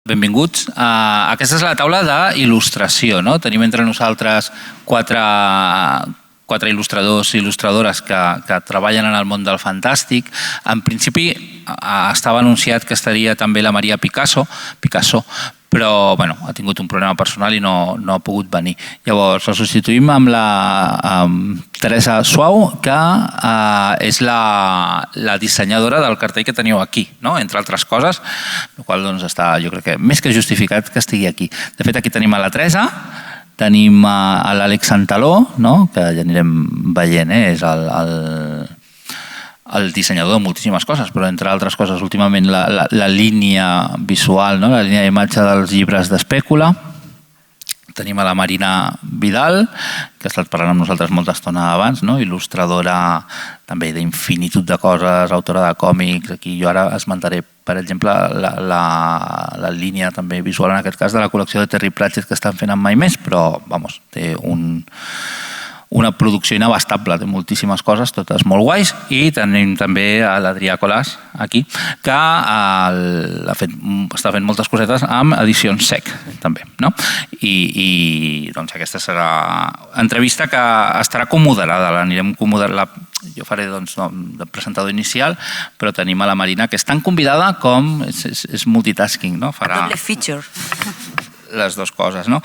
Benvinguts. Aquesta és la taula d'il·lustració. Tenim entre nosaltres quatre il·lustradors i il·lustradores que treballen en el món del fantàstic. En principi estava anunciat que estaria també la Maria Picasso, però ha tingut un problema personal i no ha pogut venir. Llavors, la substituïm amb la Teresa Suau, que és la dissenyadora del cartell que teniu aquí, entre altres coses, el qual està, jo crec que més que justificat que estigui aquí. De fet, aquí tenim a la Teresa, tenim a l'Àlex Santaló, que ja anirem veient, és el dissenyador de moltíssimes coses, però entre altres coses últimament la línia visual, la línia d'imatge dels llibres d'Espècula. Tenim a la Marina Vidal, que ha estat parlant amb nosaltres molta estona abans, il·lustradora també d'infinitud de coses, autora de còmics. Aquí jo ara esmentaré, per exemple, la línia també visual, en aquest cas, de la col·lecció de Terry Pratchett que estan fent amb Mai Més, però té una producció inabastable, té moltíssimes coses, totes molt guais, i tenim també a l'Adrià Colàs, aquí, que està fent moltes cosetes amb edicions SEC, també. I aquesta serà entrevista que estarà comoderada, jo faré de presentador inicial, però tenim a la Marina, que és tan convidada com és multitasking. Doble feature. Les dues coses. Molt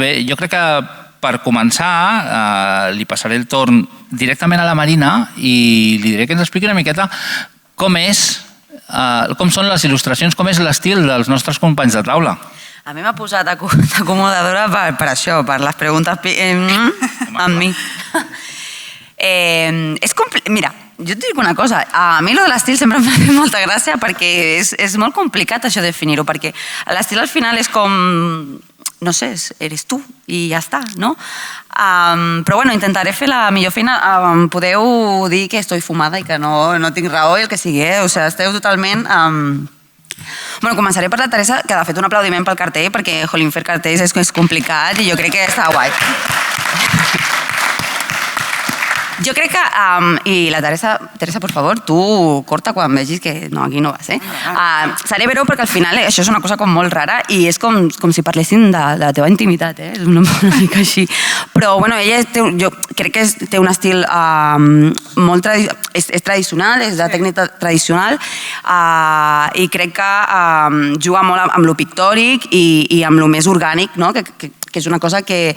bé, jo crec que per començar li passaré el torn directament a la Marina i li diré que ens expliqui una miqueta com són les il·lustracions, com és l'estil dels nostres companys de taula. A mi m'ha posat acomodadora per això, per les preguntes amb mi. Mira, jo et dic una cosa, a mi de l'estil sempre m'ha fet molta gràcia perquè és molt complicat això de definir-ho, perquè l'estil al final és com, no sé, eres tu i ja està, no? Però bueno, intentaré fer la millor feina. Podeu dir que estoy fumada i que no tinc raó i el que sigui, esteu totalment... Començaré per la Teresa, que ha fet un aplaudiment pel cartell, perquè fer cartells és complicat i jo crec que està guai. Jo crec que... I la Teresa, por favor, tu corta quan vegis que no, aquí no vas, seré breu perquè al final això és una cosa com molt rara i és com si parlessin de la teva intimitat, és una mica així. Però, ella jo crec que té un estil molt tradicional, és de tècnica tradicional i crec que juga molt amb lo pictòric i amb lo més orgànic, que és una cosa que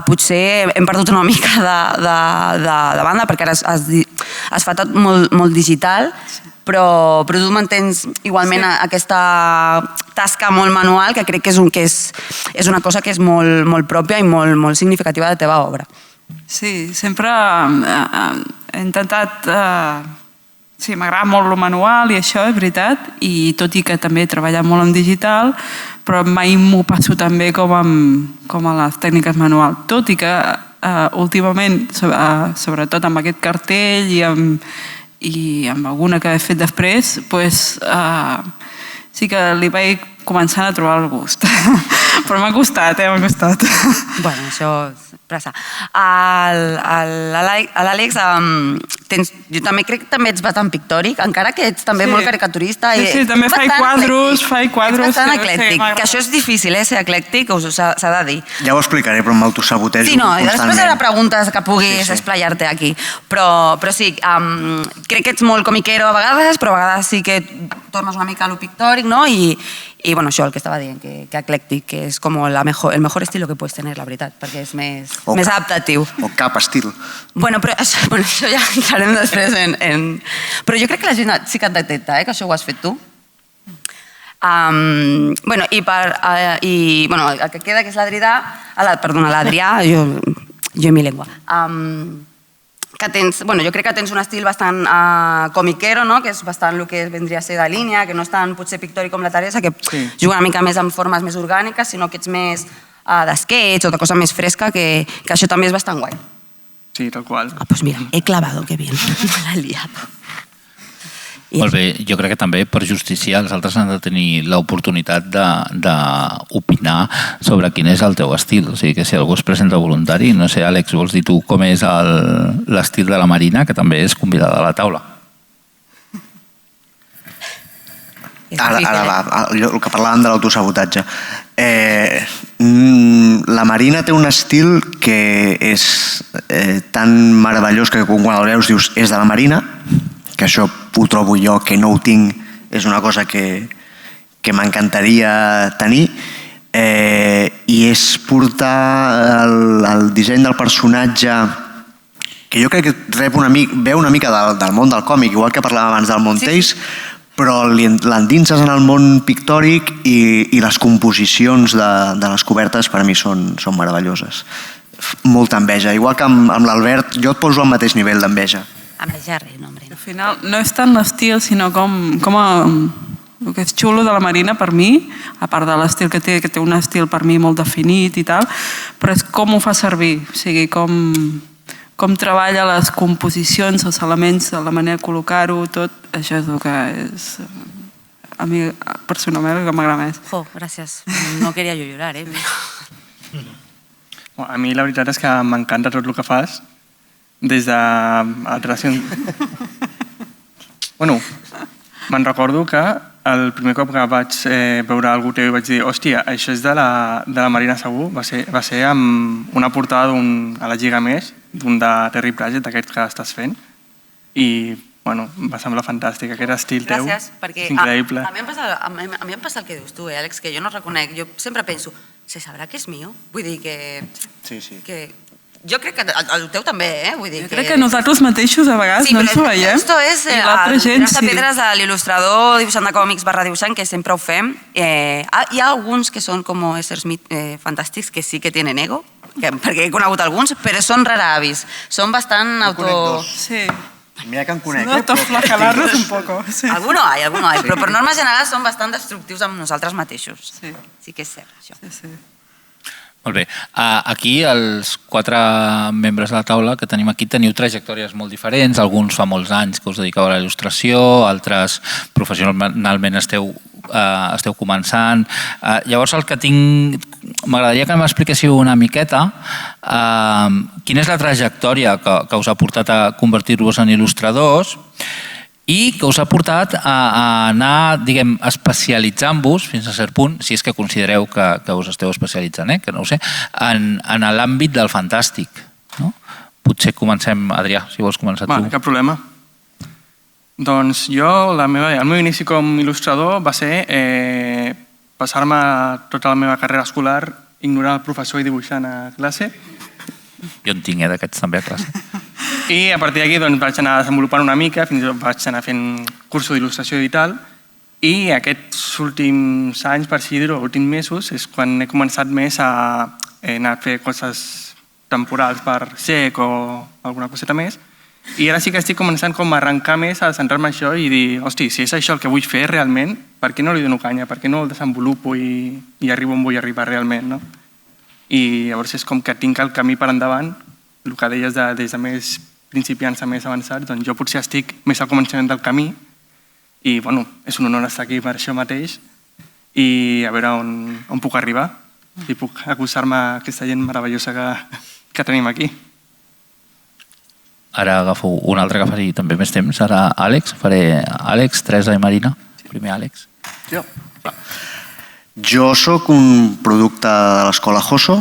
potser hem perdut una mica de banda perquè ara es fa tot molt digital, però tu mantens igualment aquesta tasca molt manual que crec que és una cosa que és molt pròpia i molt significativa de la teva obra. Sí, sempre he intentat... Sí, m'agrada molt el manual i això, és veritat, i tot i que també he treballat molt en digital, però mai m'ho passo tan bé com a les tècniques manual. Tot i que últimament, sobretot amb aquest cartell i amb alguna que he fet després, sí que li vaig començant a trobar el gust. Però m'ha costat, m'ha costat. Bueno, això pressa. L'Àlex, jo també crec que també ets bastant pictòric, encara que ets també molt caricaturista. Sí, també faig quadros. Ets bastant eclèctic, que això és difícil, ser eclèctic, s'ha de dir. Ja ho explicaré, però m'autosabotejo constantment. Sí, després hi haurà preguntes que puguis esplayar-te aquí. Però sí, crec que ets molt comiquero a vegades, però a vegades sí que tornes una mica a lo pictòric, no? I això, el que estava dient, que eclèctic, que és com el mejor estilo que puedes tener, la veritat, perquè és més adaptatiu. O cap estil. Bueno, però això ja entrarem després en... Però jo crec que la gent sí que et detecta, que això ho has fet tu. Bueno, el que queda, que és l'Adrià, jo mi lengua. Jo crec que tens un estil bastant comiquero, que és bastant el que vendria a ser de línia, que no és tan potser pictòric com la Teresa, que juga una mica més amb formes més orgàniques, sinó que ets més d'esquets o de cosa més fresca, que això també és bastant guai. Sí, tal qual. Pues mira, he clavado, que bien. Me l'he liat. Molt bé, jo crec que també per justícia els altres han de tenir l'oportunitat d'opinar sobre quin és el teu estil. O sigui que si algú es presenta voluntari, no sé, Àlex, vols dir tu com és l'estil de la Marina, que també és convidada a la taula? Ara va, el que parlàvem de l'autosabotatge. La Marina té un estil que és tan meravellós que quan el veus dius és de la Marina, que això ho trobo jo, que no ho tinc, és una cosa que m'encantaria tenir, i és portar el disseny del personatge, que jo crec que veu una mica del món del còmic, igual que parlàvem abans del Montells, però l'endinses en el món pictòric i les composicions de les cobertes per a mi són meravelloses. Molta enveja. Igual que amb l'Albert, jo et poso al mateix nivell d'enveja. Enveja res, no, hombre. Al final no és tant l'estil, sinó el que és xulo de la Marina per mi, a part de l'estil que té un estil per mi molt definit i tal, però és com ho fa servir, o sigui, com treballa les composicions, els elements, la manera de col·locar-ho, tot, això és el que és a mi personalment el que m'agrada més. Jo, gràcies. No quería yo llorar, A mi la veritat és que m'encanta tot el que fas, des de atraccions... Bueno, me'n recordo que el primer cop que vaig veure algú teu i vaig dir hòstia, això és de la Marina segur, va ser amb una portada a la Lliga Més, d'un de Terry Pratchett, d'aquest que estàs fent, i bueno, va semblar fantàstic, aquest estil teu. Gràcies, perquè és increïble. a mi em passa el que dius tu, Àlex, que jo no reconec, jo sempre penso, se sabrà que és mío? Vull dir que... Sí. Jo crec que el teu també, vull dir Jo crec que nosaltres mateixos a vegades no ens ho veiem. Esto és I l'altra gent Teresa Pedres, l'il·lustrador, dibuixant de còmics /dibuixant, que sempre ho fem. Hi ha alguns que són com éssers fantàstics que sí que tenen ego, perquè he conegut alguns, però són rara avis. Són bastant auto... Sí. Mira que en conec. No autoflagelar-nos un poco. Sí. Alguno hay, però per norma general són bastant destructius amb nosaltres mateixos. Sí que és cert, això. Sí. Molt bé. Aquí, els 4 membres de la taula que tenim aquí, teniu trajectòries molt diferents. Alguns fa molts anys que us dediqueu a la il·lustració, altres professionalment esteu començant. Llavors, el que tinc... M'agradaria que m'expliquéssiu una miqueta quina és la trajectòria que us ha portat a convertir-vos en il·lustradors i que us ha portat a anar, diguem, especialitzant-vos fins a cert punt, si és que considereu que us esteu especialitzant, que no ho sé, en l'àmbit del fantàstic. Potser comencem, Adrià, si vols començar tu. Cap problema. Doncs jo, el meu inici com il·lustrador va ser passar-me tota la meva carrera escolar ignorant el professor i dibuixant a classe. Jo en tinc, d'aquests també a classe. I a partir d'aquí vaig anar desenvolupant una mica, fins i tot vaig anar fent cursos d'il·lustració i tal, i aquests últims anys, per així dir-ho, últims mesos, és quan he començat més a anar a fer coses temporals per SEC o alguna coseta més, i ara sí que estic començant com a arrencar més a centrar-me en això i dir, hosti, si és això el que vull fer realment, per què no li dono canya, per què no el desenvolupo i arribo on vull arribar realment, no? I llavors és com que tinc el camí per endavant, el que deies des de més principiants a més avançats, doncs jo potser estic més al començament del camí i bueno, és un honor estar aquí per això mateix i a veure on puc arribar i puc acostar-me a aquesta gent meravellosa que tenim aquí. Ara agafo un altre que faci també més temps, ara Àlex, faré Àlex, Teresa i Marina. Primer Àlex. Jo sóc un producte de l'escola Joso,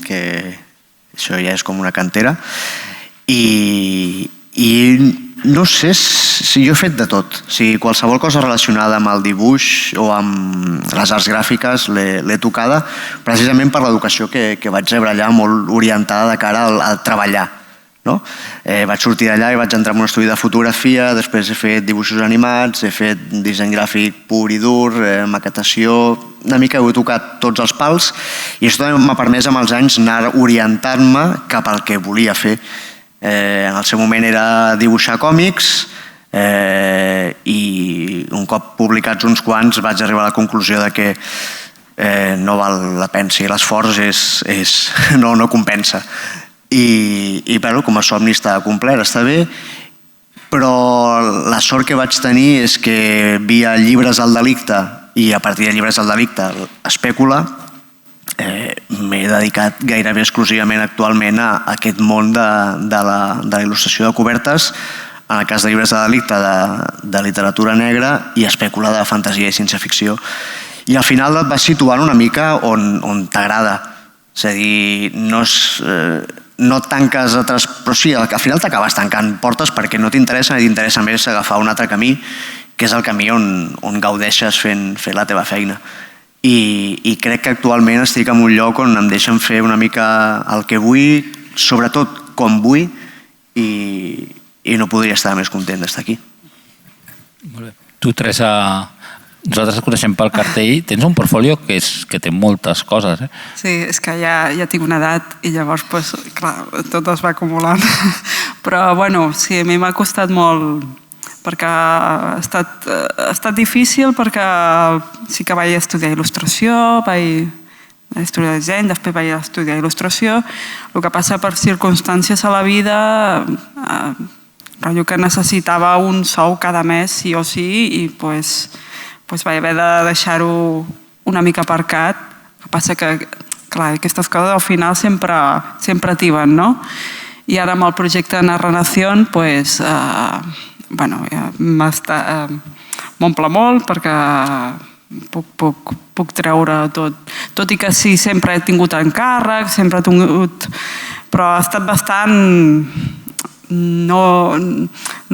que això ja és com una cantera, i no sé si jo he fet de tot. O sigui, qualsevol cosa relacionada amb el dibuix o amb les arts gràfiques l'he tocada precisament per l'educació que vaig rebre allà, molt orientada de cara al treballar. Vaig sortir d'allà i vaig entrar en un estudi de fotografia, després he fet dibuixos animats, he fet disseny gràfic pur i dur, maquetació, una mica he tocat tots els pals i això també m'ha permès amb els anys anar orientant-me cap al que volia fer. En el seu moment era dibuixar còmics i un cop publicats uns quants vaig arribar a la conclusió de que no val la pena, si l'esforç no compensa. I com a somni està complet, està bé, però la sort que vaig tenir és que via Llibres al delicte i a partir de Llibres al delicte Espècula m'he dedicat gairebé exclusivament actualment a aquest món de la il·lustració de cobertes en el cas de llibres de delicte de literatura negra i espècula de fantasia i ciència-ficció. I al final et vas situant una mica on t'agrada. És a dir, no et tanques altres... Però sí, al final t'acabes tancant portes perquè no t'interessa i t'interessa més agafar un altre camí, que és el camí on gaudeixes fent la teva feina. I crec que actualment estic en un lloc on em deixen fer una mica el que vull, sobretot com vull, i no podria estar més content d'estar aquí. Molt bé. Tu, Teresa, nosaltres et coneixem pel cartell. Tens un portfolio que té moltes coses. Sí, és que ja tinc una edat i llavors, clar, tot es va acumulant. Però, bueno, sí, a mi m'ha costat molt perquè ha estat difícil perquè sí que vaig estudiar il·lustració, vaig estudiar disseny, després vaig estudiar il·lustració. El que passa per circumstàncies a la vida, rotllo que necessitava un sou cada mes sí o sí i pues vaig haver de deixar-ho una mica aparcat. El que passa que, clar, aquestes coses al final sempre tiben, no? I ara amb el projecte Narranación, pues, bueno, m'omple molt perquè puc treure tot i que sí, sempre he tingut encàrrec, sempre he tingut... Però ha estat bastant... No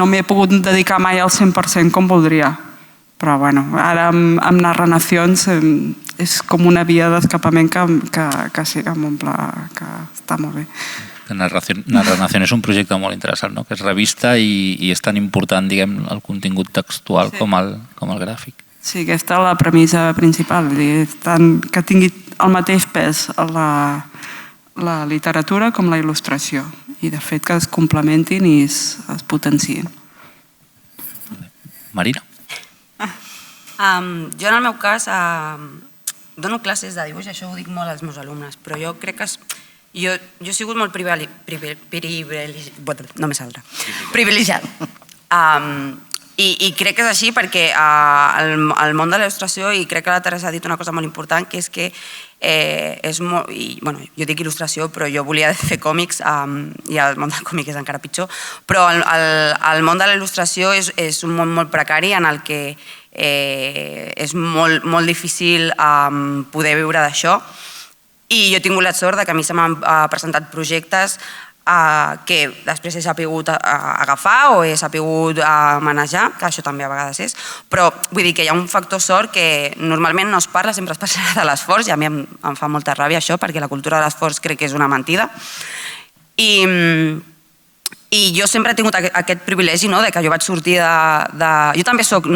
m'he pogut dedicar mai al 100% com voldria. Però bueno, ara amb Narranacions és com una via d'escapament que sí que m'omple, que està molt bé. Narranación és un projecte molt interessant, no? Que és revista i és tan important, diguem, el contingut textual com el gràfic. Sí, aquesta és la premissa principal, que tingui el mateix pes la literatura com la il·lustració i de fet que es complementin i es potenciïn. Marina? Jo en el meu cas dono classes de dibuix, això ho dic molt als meus alumnes, però jo crec que jo he sigut molt privilegiat. I crec que és així perquè el món de la il·lustració, i crec que la Teresa ha dit una cosa molt important, que és que jo dic il·lustració, però jo volia fer còmics i el món del còmic és encara pitjor, però el món de la il·lustració és un món molt precari en el que és molt difícil poder viure d'això. I jo he tingut la sort que a mi se m'han presentat projectes que després he sabut agafar o he sabut manejar, que això també a vegades és, però vull dir que hi ha un factor sort que normalment no es parla, sempre es parla de l'esforç, i a mi em fa molta ràbia això, perquè la cultura de l'esforç crec que és una mentida. I jo sempre he tingut aquest privilegi que jo vaig sortir de... Jo també soc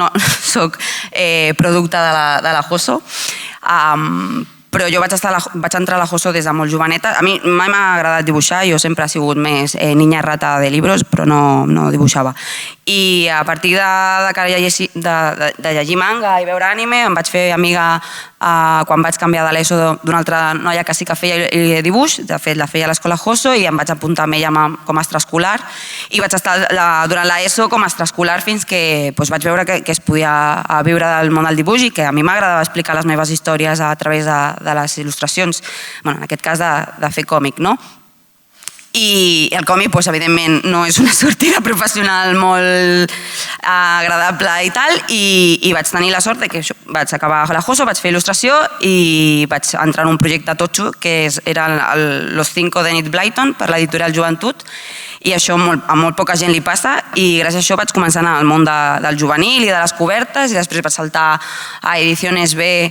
producte de la Joso, però jo vaig entrar a la Joso des de molt joveneta. A mi mai m'ha agradat dibuixar, jo sempre he sigut més niña rata de llibres, però no dibuixava. I a partir de llegir manga i veure anime em vaig fer amiga quan vaig canviar de l'ESO d'una altra noia que sí que feia dibuix, de fet la feia a l'escola Joso, i em vaig apuntar amb ella com a extraescolar i vaig estar durant l'ESO com a extraescolar fins que vaig veure que es podia viure del món del dibuix i que a mi m'agradava explicar les meves històries a través de les il·lustracions, en aquest cas de fer còmic, no? I el còmic, evidentment, no és una sortida professional molt agradable i tal, i vaig tenir la sort que vaig acabar a la Joso, vaig fer il·lustració i vaig entrar en un projecte totxo que era Los 5 de Enid Blyton per l'editorial Joventut, i això a molt poca gent li passa, i gràcies a això vaig començar a anar al món del juvenil i de les cobertes, i després vaig saltar a Ediciones B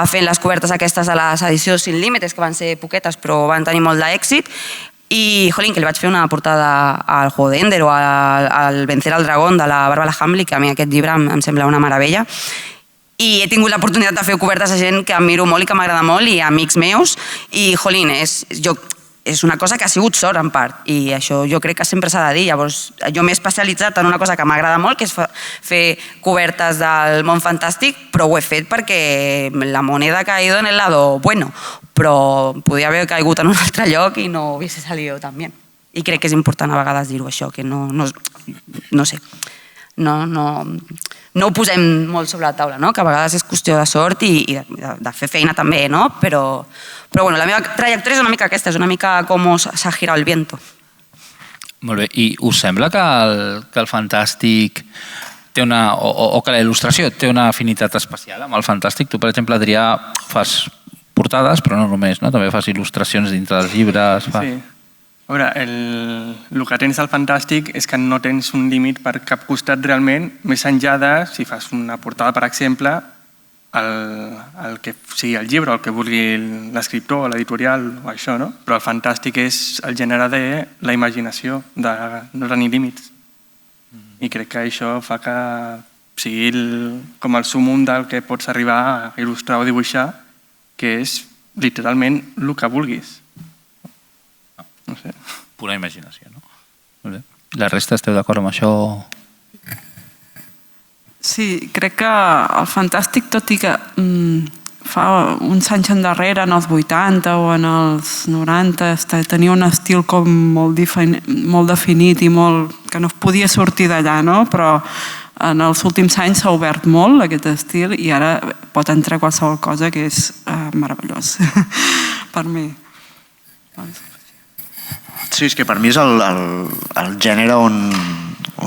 fent les cobertes aquestes de les edicions Sin Límites, que van ser poquetes però van tenir molt d'èxit. I, que li vaig fer una portada al Juego de Ender o al Vencer al Dragón de la Bárbara Hamblin, que a mi aquest llibre em sembla una meravella. I he tingut l'oportunitat de fer cobertes a gent que admiro molt i que m'agrada molt, i amics meus, i, és una cosa que ha sigut sort en part, i això jo crec que sempre s'ha de dir. Llavors, jo m'he especialitzat en una cosa que m'agrada molt, que és fer cobertes del món fantàstic, però ho he fet perquè la moneda ha caído en el lado bueno, però podia haver caigut en un altre lloc i no hubiese salido tan bien. I crec que és important a vegades dir-ho, això, que no sé, no ho posem molt sobre la taula, que a vegades és qüestió de sort i de fer feina també, però la meva trajectòria és una mica aquesta, és una mica com s'ha girat el viento. Molt bé. I us sembla que el fantàstic té una... o que la il·lustració té una afinitat especial amb el fantàstic? Tu, per exemple, Adrià, fas portades, però no només, no? També fas il·lustracions dintre dels llibres. Sí. A veure, el que tens al fantàstic és que no tens un límit per cap costat realment, més enllà de, si fas una portada, per exemple, el que sigui el llibre, el que vulgui l'escriptor, l'editorial o això, no? Però el fantàstic és el gènere de la imaginació, de no tenir límits. I crec que això fa que sigui com el súmum del que pots arribar a il·lustrar o dibuixar, que és literalment el que vulguis. No sé. Pura imaginació, no? Molt bé. La resta esteu d'acord amb això? Sí, crec que el fantàstic, tot i que fa uns anys endarrere, en els 80 o en els 90, tenia un estil com molt definit i que no es podia sortir d'allà, no? Però en els últims anys s'ha obert molt aquest estil i ara pot entrar qualsevol cosa, que és meravellós per mi. Sí, és que per mi és el gènere on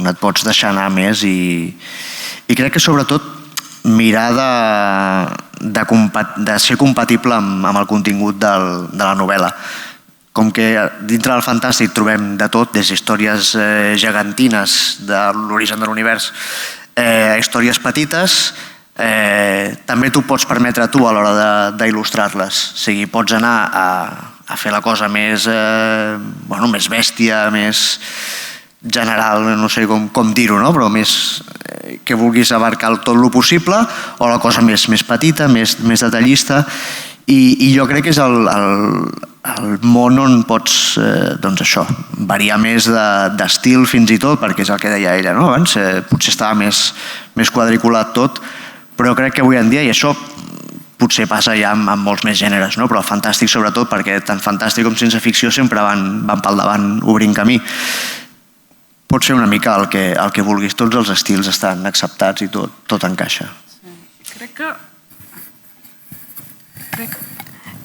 et pots deixar anar més i crec que sobretot mirar de ser compatible amb el contingut de la novel·la. Com que dintre del fantàstic trobem de tot, des d'històries gegantines de l'origen de l'univers a històries petites, també t'ho pots permetre tu a l'hora d'il·lustrar-les. O sigui, pots anar a fer la cosa més bèstia, més general, no sé com dir-ho, no? Però més que vulguis abarcar tot el possible, o la cosa més petita, més detallista, i jo crec que és el món on pots variar més d'estil fins i tot, perquè és el que deia ella, no? Abans potser estava més quadriculat tot, però crec que avui en dia, i això potser passa ja amb molts més gèneres, no? Però el fantàstic sobretot, perquè tant fantàstic com ciència ficció sempre van pel davant obrint camí. Pots fer una mica el que vulguis, tots els estils estan acceptats i tot encaixa.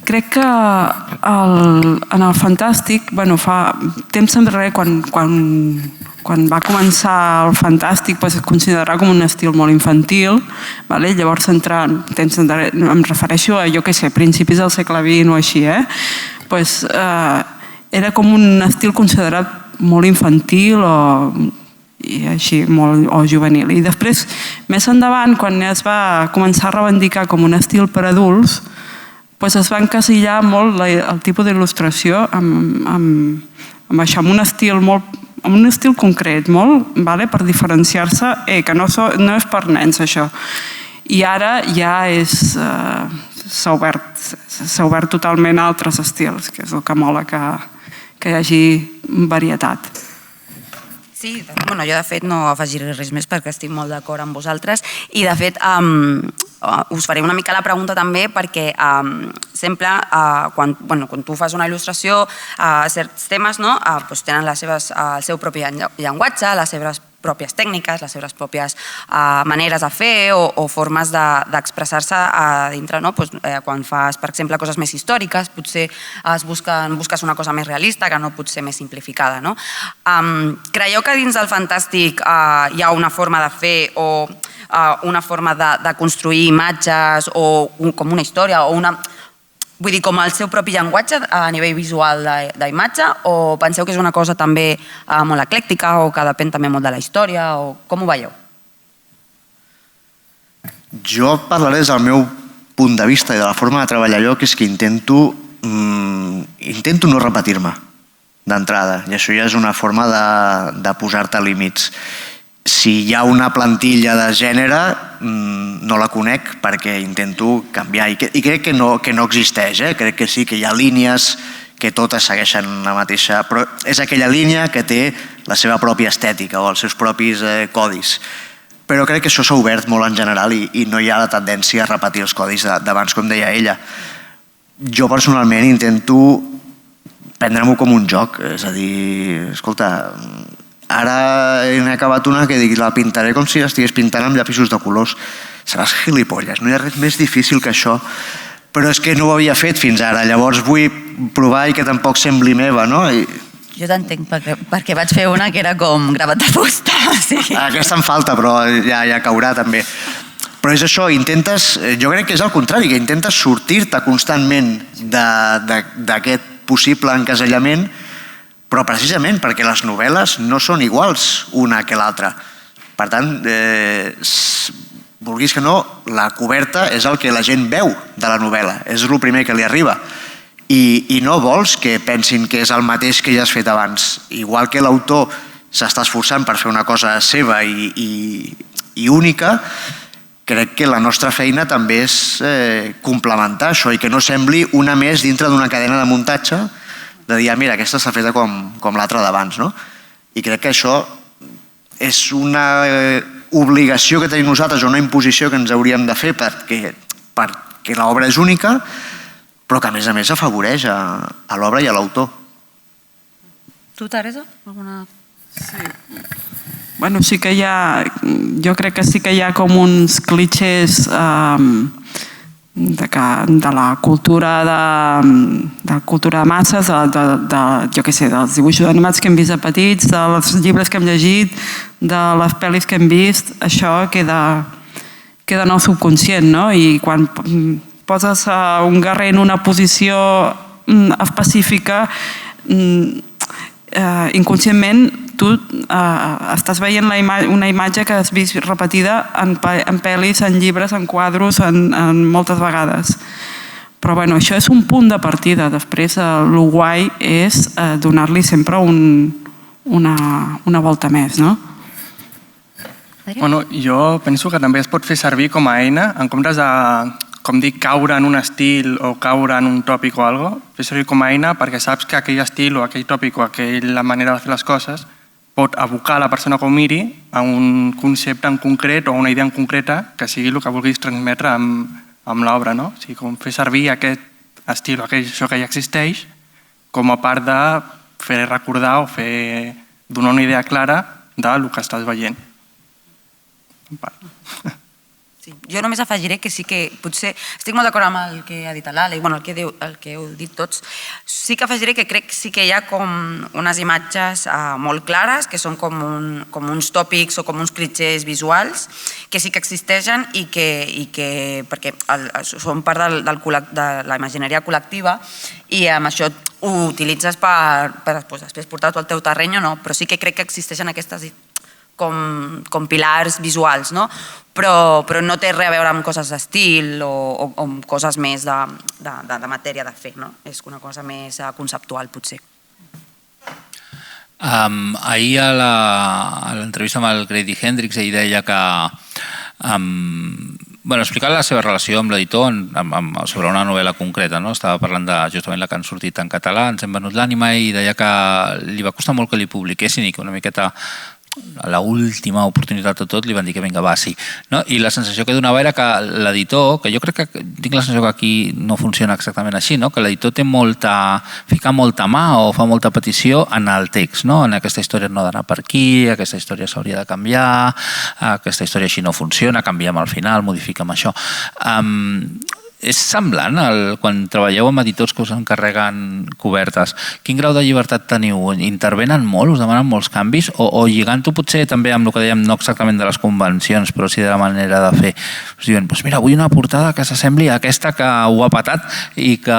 Crec que en el fantàstic, fa temps enrere, quan va començar el fantàstic, es considerarà com un estil molt infantil, llavors em refereixo a, principis del segle XX o així, era com un estil considerat molt infantil o juvenil. I després, més endavant, quan es va començar a reivindicar com un estil per adults, es va encasillar molt el tipus d'il·lustració amb un estil concret, per diferenciar-se, que no és per nens, això. I ara ja s'ha obert totalment a altres estils, que és el que mola que hi hagi varietat. Sí, jo de fet no afegiré res més perquè estic molt d'acord amb vosaltres i de fet us faré una mica la pregunta també perquè sempre quan tu fas una il·lustració certs temes tenen el seu propi llenguatge, les seves pròpies tècniques, les seves pròpies maneres de fer o formes d'expressar-se dintre. Quan fas, per exemple, coses més històriques, potser busques una cosa més realista que no pot ser més simplificada. Creieu que dins del fantàstic hi ha una forma de fer o una forma de construir imatges o com una història o una... Vull dir, com el seu propi llenguatge a nivell visual d'imatge o penseu que és una cosa també molt eclèctica o que depèn també molt de la història o com ho veieu? Jo parlaré des del meu punt de vista i de la forma de treballar jo, que és que intento no repetir-me d'entrada i això ja és una forma de posar-te límits. Si hi ha una plantilla de gènere, no la conec perquè intento canviar. I crec que no existeix, crec que sí que hi ha línies que totes segueixen la mateixa, però és aquella línia que té la seva pròpia estètica o els seus propis codis. Però crec que això s'ha obert molt en general i no hi ha la tendència a repetir els codis d'abans, com deia ella. Jo personalment intento prendre-m'ho com un joc, és a dir, escolta... Ara he acabat una que dic, la pintaré com si estigués pintant amb llapisos de colors. Seràs gilipolles, no hi ha res més difícil que això. Però és que no ho havia fet fins ara, llavors vull provar i que tampoc sembli meva, no? I Jo t'entenc, perquè vaig fer una que era com gravat de fusta. Aquesta em falta, però ja caurà també. Però és això, jo crec que és el contrari, que intentes sortir-te constantment d'aquest possible encasellament, però precisament perquè les novel·les no són iguals una que l'altra. Per tant, vulguis que no, la coberta és el que la gent veu de la novel·la, és el primer que li arriba. I no vols que pensin que és el mateix que ja has fet abans. Igual que l'autor s'està esforçant per fer una cosa seva i única, crec que la nostra feina també és complementar això i que no sembli una més dintre d'una cadena de muntatge de dir, mira, aquesta està feta com l'altra d'abans. I crec que això és una obligació que tenim nosaltres o una imposició que ens hauríem de fer perquè l'obra és única, però que a més afavoreix a l'obra i a l'autor. Tu, Teresa? Alguna... Sí. Bueno, sí que hi ha... Jo crec que sí que hi ha com uns clichés de la cultura de masses, jo què sé, dels dibuixos animats que hem vist de petits, dels llibres que hem llegit, de les pel·lis que hem vist, això queda en el subconscient, no? I quan poses un guerrer en una posició específica, inconscientment tu estàs veient una imatge que has vist repetida en pel·lis, en llibres, en quadros, en moltes vegades. Però bueno, això és un punt de partida. Després el guai és donar-li sempre una volta més, no? Bueno, jo penso que també es pot fer servir com a eina en comptes de, com dic, caure en un estil o caure en un tòpic o alguna cosa, fer servir com a eina perquè saps que aquell estil o aquell tòpic o aquella manera de fer les coses pot abocar la persona que ho miri a un concepte en concret o una idea en concreta que sigui el que vulguis transmetre amb l'obra, no? O sigui, com fer servir aquest estil o això que ja existeix com a part de fer recordar o fer donar una idea clara del que estàs veient. Sí. Jo només afegiré que sí que potser estic molt d'acord amb el que ha dit l'Àlex, el que heu dit tots. Sí que afegiré que crec que sí que hi ha com unes imatges molt clares, que són com uns tòpics o com uns clichés visuals, que sí que existeixen i que perquè són part de la imagineria col·lectiva i amb això ho utilitzes per després portar-ho al teu terreny o no, però sí que crec que existeixen aquestes com pilars visuals, no? Però no té res a veure amb coses d'estil o amb coses més de matèria de fer, no? És una cosa més conceptual, potser. Ahir a l'entrevista amb el Grady Hendrix ell deia que explicant la seva relació amb l'editor sobre una novel·la concreta, estava parlant de justament la que han sortit en català, Ens hem venut l'ànima, i deia que li va costar molt que li publiquessin i que una miqueta a l'última oportunitat de tot li van dir que vinga, va, sí. I la sensació que donava era que l'editor, que jo crec que tinc la sensació que aquí no funciona exactament així, que l'editor fica molta mà o fa molta petició en el text, en aquesta història no ha d'anar per aquí, aquesta història s'hauria de canviar, aquesta història així no funciona, canviem al final, modifiquem això. És semblant quan treballeu amb editors que us encarreguen cobertes. Quin grau de llibertat teniu? Intervenen molt? Us demanen molts canvis? O lligant-ho potser també amb el que dèiem, no exactament de les convencions, però sí de la manera de fer. Us diuen, mira, vull una portada que s'assembli a aquesta que ho ha patat i que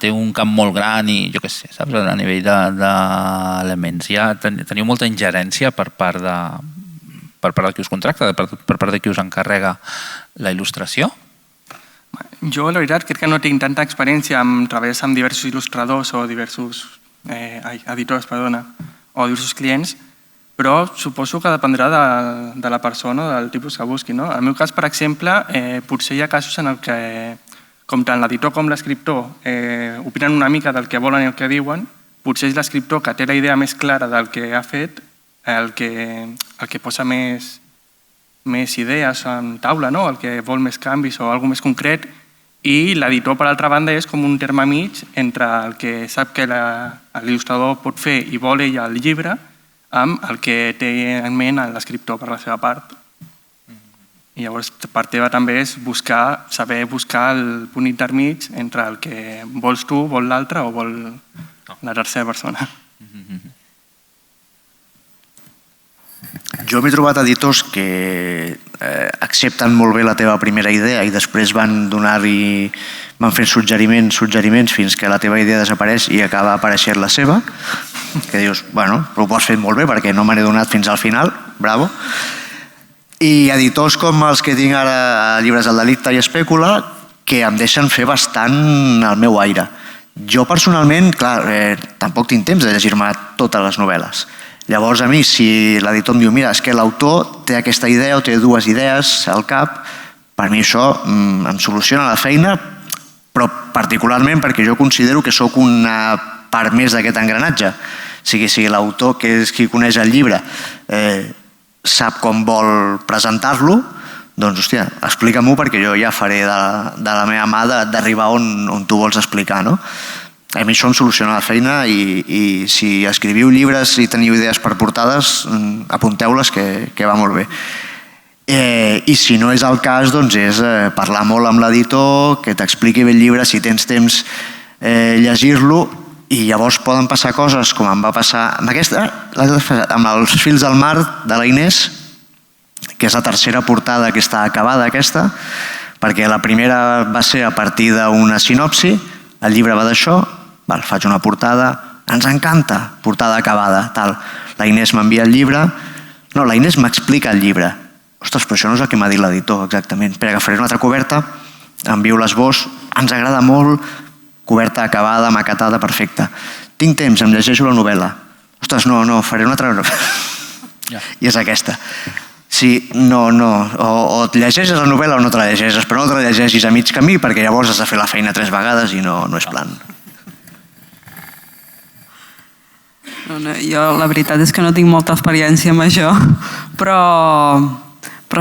té un camp molt gran i jo què sé, saps? A nivell d'elements. Ja teniu molta ingerència per part de qui us contracta, per part de qui us encarrega la il·lustració? Jo, la veritat, crec que no tinc tanta experiència en treballar amb diversos il·lustradors o diversos editors, o diversos clients, però suposo que dependrà de la persona, del tipus que busqui. En el meu cas, per exemple, potser hi ha casos en què, com tant l'editor com l'escriptor opinen una mica del que volen i el que diuen, potser és l'escriptor que té la idea més clara del que ha fet, el que posa més idees en taula, el que vol més canvis o alguna més concret, i l'editor, per altra banda, és com un terme mig entre el que sap que l'il·lustrador pot fer i vol ell al llibre amb el que té en ment l'escriptor per la seva part. I llavors, part teva també és saber buscar el punt intermig entre el que vols tu, vol l'altre o vol la tercera persona. Jo m'he trobat editors que accepten molt bé la teva primera idea i després van fent suggeriments fins que la teva idea desapareix i acaba apareixent la seva, que dius, bueno, però ho pots fer molt bé perquè no me n'he donat fins al final, bravo. I editors com els que tinc ara a Llibres del Delicte i Espècula, que em deixen fer bastant el meu aire. Jo personalment, clar, tampoc tinc temps de llegir-me totes les novel·les. Llavors a mi, si l'editor em diu mira, és que l'autor té aquesta idea o té dues idees al cap, per mi això em soluciona la feina, però particularment perquè jo considero que sóc una part més d'aquest engranatge. Si l'autor, que és qui coneix el llibre, sap com vol presentar-lo, doncs, hòstia, explica-m'ho perquè jo ja faré de la meva mà d'arribar on tu vols explicar, no? A mi això em soluciona la feina i si escriviu llibres i teniu idees per portades, apunteu-les que va molt bé. I si no és el cas, doncs és parlar molt amb l'editor, que t'expliqui bé el llibre, si tens temps llegir-lo, i llavors poden passar coses com em va passar amb els Fils del mar de la Inés, que és la tercera portada que està acabada aquesta, perquè la primera va ser a partir d'una sinopsi, el llibre va d'això, faig una portada, ens encanta, portada acabada, tal. La Inés m'envia el llibre, no, la Inés m'explica el llibre. Ostres, però això no és el que m'ha dit l'editor exactament. Espera, agafaré una altra coberta, envio l'esbós, ens agrada molt, coberta acabada, maquetada, perfecta. Tinc temps, em llegeixo la novel·la. Ostres, no, faré una altra... I és aquesta. Sí, no, o et llegeixes la novel·la o no te la llegeixes, però no te la llegeixis a mig camí perquè llavors has de fer la feina 3 vegades i no és plan. Jo la veritat és que no tinc molta experiència amb això, però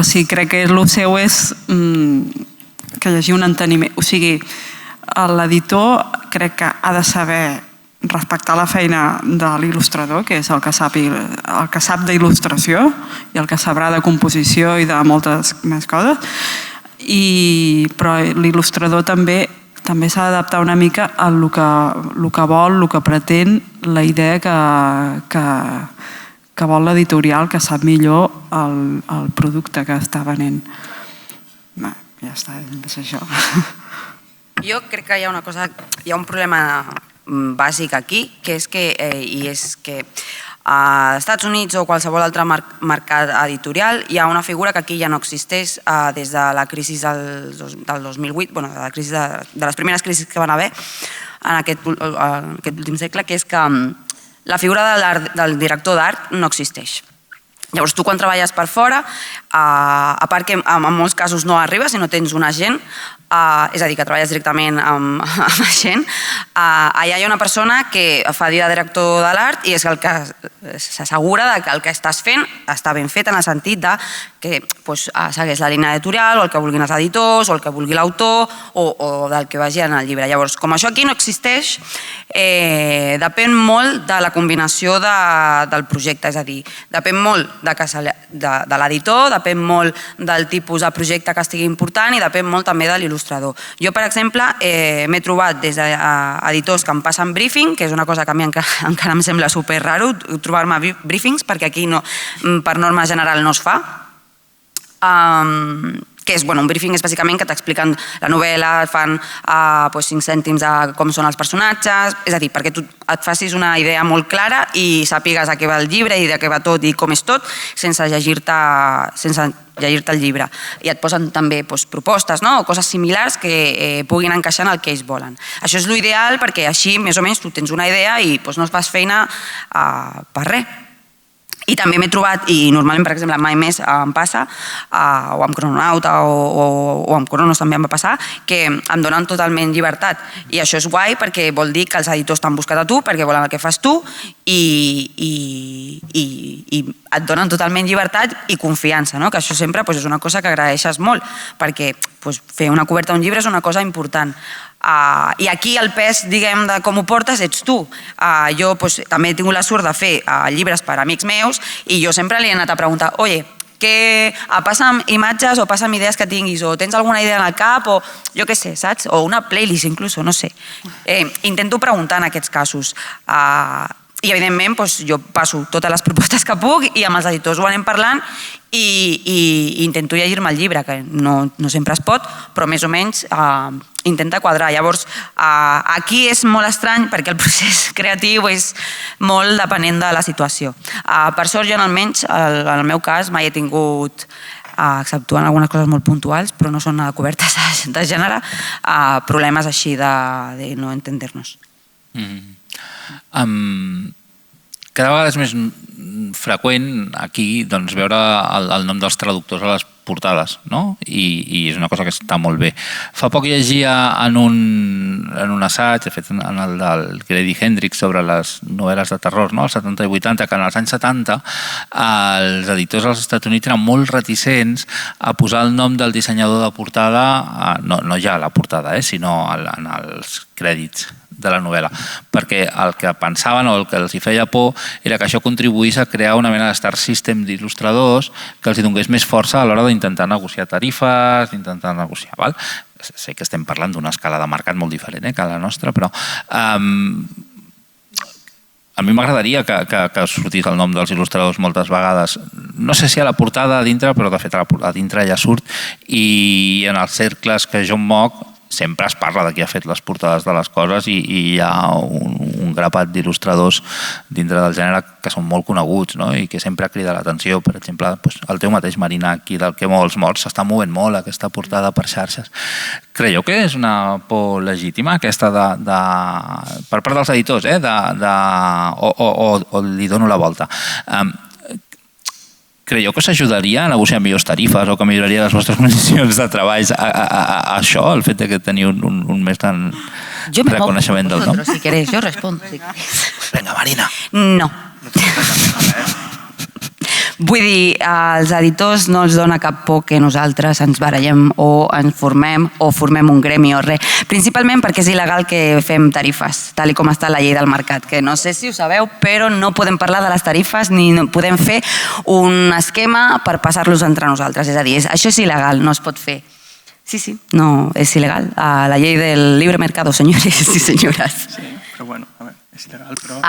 sí, crec que el seu és que llegir un enteniment. O sigui, l'editor crec que ha de saber respectar la feina de l'il·lustrador, que és el que sap d'il·lustració i el que sabrà de composició i de moltes més coses, però l'il·lustrador també s'ha d'adaptar una mica a el que vol, el que pretén, la idea que vol l'editorial, que sap millor el producte que està venent. Ja està, és això. Jo crec que hi ha un problema bàsic aquí, que és que als Estats Units o qualsevol altre mercat editorial hi ha una figura que aquí ja no existeix des de la crisi del 2008, de les primeres crisis que van haver en aquest últim segle, que és que la figura del director d'art no existeix. Llavors tu quan treballes per fora, a part que en molts casos no arribes i no tens un agent, és a dir, que treballes directament amb gent, allà hi ha una persona que fa dir de director de l'art i és el que s'assegura que el que estàs fent està ben fet en el sentit que segueix la línia editorial o el que vulguin els editors o el que vulgui l'autor o del que vagi en el llibre. Llavors, com això aquí no existeix, depèn molt de la combinació del projecte, és a dir, depèn molt de l'editor, depèn molt del tipus de projecte que estigui important i depèn molt també de l'il·lustrador. Jo, per exemple, m'he trobat des d'editors que em passen briefing, que és una cosa que a mi encara em sembla super raro, trobar-me briefings, perquè aquí per norma general no es fa, que és, un briefing és bàsicament que t'expliquen la novel·la, et fan 5 cèntims de com són els personatges, és a dir, perquè tu et facis una idea molt clara i sàpigues a què va el llibre i de què va tot i com és tot, sense llegir-te el llibre. I et posen també propostes o coses similars que puguin encaixar en el que ells volen. Això és l'ideal perquè així, més o menys, tu tens una idea i no es fas feina per res. I també m'he trobat, i normalment, per exemple, Mai Més em passa, o amb Crononauta o amb Cronos també em va passar, que em donen totalment llibertat. I això és guai perquè vol dir que els editors t'han buscat a tu perquè volen el que fas tu i et donen totalment llibertat i confiança, que això sempre és una cosa que agraeixes molt, perquè fer una coberta d'un llibre és una cosa important. I aquí el pes, diguem, de com ho portes ets tu. Jo també he tingut la sort de fer llibres per amics meus i jo sempre li he anat a preguntar, oye, passa'm imatges o passa'm idees que tinguis o tens alguna idea en el cap o jo què sé, saps? O una playlist inclús, no sé. Intento preguntar en aquests casos. I, evidentment, jo passo totes les propostes que puc i amb els editors ho anem parlant i intento llegir-me el llibre, que no sempre es pot, però més o menys intenta quadrar. Llavors, aquí és molt estrany perquè el procés creatiu és molt depenent de la situació. Per sort, jo almenys, en el meu cas, mai he tingut, exceptuant algunes coses molt puntuals, però no són cobertes de gènere, problemes així de no entender-nos. Cada vegada és més freqüent aquí veure el nom dels traductors a les portades, no? I és una cosa que està molt bé. Fa poc llegia en un assaig, de fet en el del Grady Hendrix sobre les novel·les de terror, no? Els 70 i 80, que en els anys 70 els editors als Estats Units eren molt reticents a posar el nom del dissenyador de portada, no ja a la portada, sinó en els crèdits de la novel·la, perquè el que pensaven o el que els hi feia por era que això contribuís a crear una mena de star system d'il·lustradors que els hi donés més força a l'hora d'intentar negociar tarifes, d'intentar negociar. Val? Sé que estem parlant d'una escala de mercat molt diferent que la nostra, però a mi m'agradaria que sortís el nom dels il·lustradors moltes vegades. No sé si a la portada a dintre, però de fet a dintre ja surt, i en els cercles que jo em moc sempre es parla de qui ha fet les portades de les coses i hi ha un grapat d'il·lustradors dintre del gènere que són molt coneguts, no? I que sempre crida l'atenció. Per exemple, el teu mateix Marina, aquí del Que molts morts, s'està movent molt aquesta portada per xarxes. Creieu que és una por legítima aquesta per part dels editors, o li dono la volta? Creieu que s'ajudaria a negociar millors tarifes o que milloraria les vostres condicions de treball a això, el fet que teniu un més tan reconeixement del nom? Si queréis, yo respondo. Vinga, Marina. No. Vull dir, als editors no els dona cap por que nosaltres ens barallem o ens formem o formem un gremi o res. Principalment perquè és il·legal que fem tarifes, tal com està la llei del mercat, que no sé si ho sabeu, però no podem parlar de les tarifes ni podem fer un esquema per passar-los entre nosaltres. És a dir, això és il·legal, no es pot fer. Sí, no, és il·legal. La llei del libre mercado, senyores i senyores. Sí, però bueno, a veure, és il·legal, però...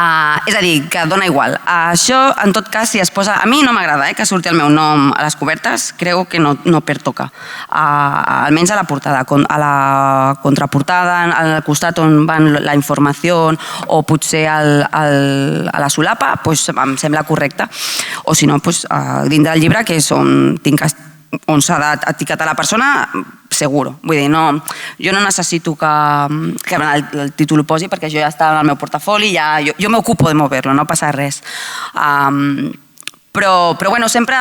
És a dir, que dona igual. Això, en tot cas, si es posa... A mi no m'agrada que surti el meu nom a les cobertes, crec que no pertoca. Almenys a la portada. A la contraportada, al costat on va la informació o potser a la solapa, em sembla correcte. O si no, dins del llibre, que és on s'ha d'etiquetar la persona, seguro. Vull dir, jo no necessito que el títol ho posi perquè jo ja està en el meu portafoli, jo m'ocupo de mover-lo, no passa res. Però bueno, sempre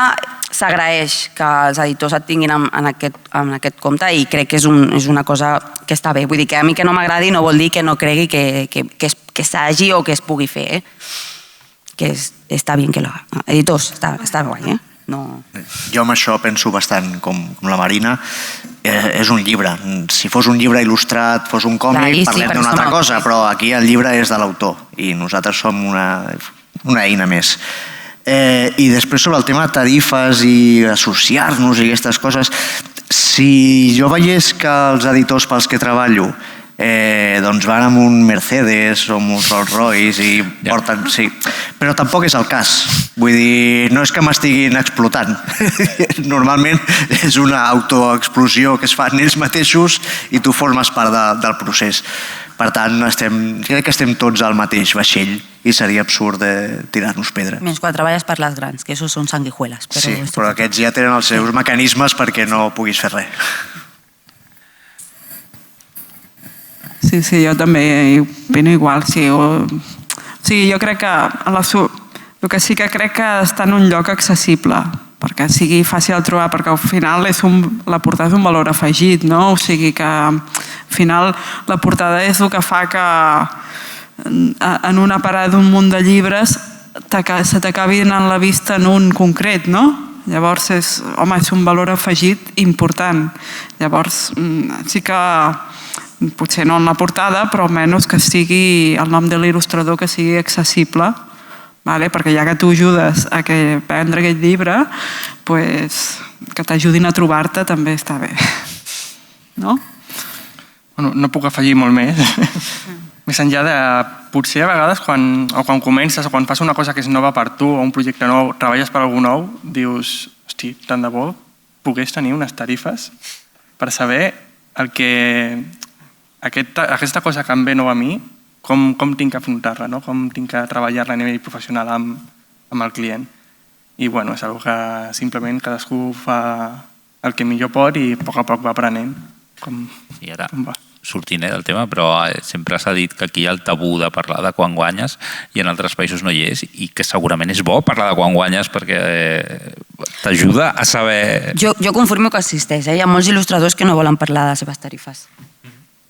s'agraeix que els editors et tinguin en aquest compte i crec que és una cosa que està bé. Vull dir que a mi que no m'agradi no vol dir que no cregui que s'hagi o que es pugui fer. Que està bé que lo haga. Editors, està guai, No. Jo amb això penso bastant com la Marina. És un llibre. Si fos un llibre il·lustrat, fos un còmic, parlem d'una altra cosa, però aquí el llibre és de l'autor i nosaltres som una eina més. I després sobre el tema de tarifes i associar-nos i aquestes coses, si jo veiés que els editors pels que treballo doncs van amb un Mercedes o amb un Rolls Royce i porten... Sí, però tampoc és el cas. Vull dir, no és que m'estiguin explotant. Normalment és una autoexplosió que es fan ells mateixos i tu formes part del procés. Per tant, crec que estem tots al mateix vaixell i seria absurd de tirar-nos pedra. Menys quan treballes per les grans, que esos són sanguijuelas. Sí, però aquests ja tenen els seus mecanismes perquè no puguis fer res. Sí, jo també opino igual. Jo crec que el que sí que crec que està en un lloc accessible, perquè sigui fàcil de trobar, perquè al final la portada és un valor afegit, no? O sigui que al final la portada és el que fa que en una parada d'un munt de llibres se t'acabi anant la vista en un concret, no? Llavors és un valor afegit important. Llavors sí que potser no en la portada, però almenys que sigui el nom de l'il·lustrador que sigui accessible, perquè ja que tu ajudes a prendre aquest llibre, que t'ajudin a trobar-te també està bé. No? No puc afegir molt més. més enllà de... Potser a vegades quan comences o quan fas una cosa que és nova per tu o un projecte nou, treballes per algú nou, dius, hosti, tant de bo pogués tenir unes tarifes per saber el que... Aquesta cosa que em ve nova a mi, com tinc que afrontar-la, no? Com tinc que treballar-la a nivell professional amb el client. I bueno, és una cosa que simplement cadascú fa el que millor pot i a poc va aprenent com va. Sortint del tema, però sempre s'ha dit que aquí hi ha el tabú de parlar de quan guanyes i en altres països no hi és, i que segurament és bo parlar de quan guanyes perquè t'ajuda a saber... Jo confirmo que existeix. Hi ha molts il·lustradors que no volen parlar de les seves tarifes.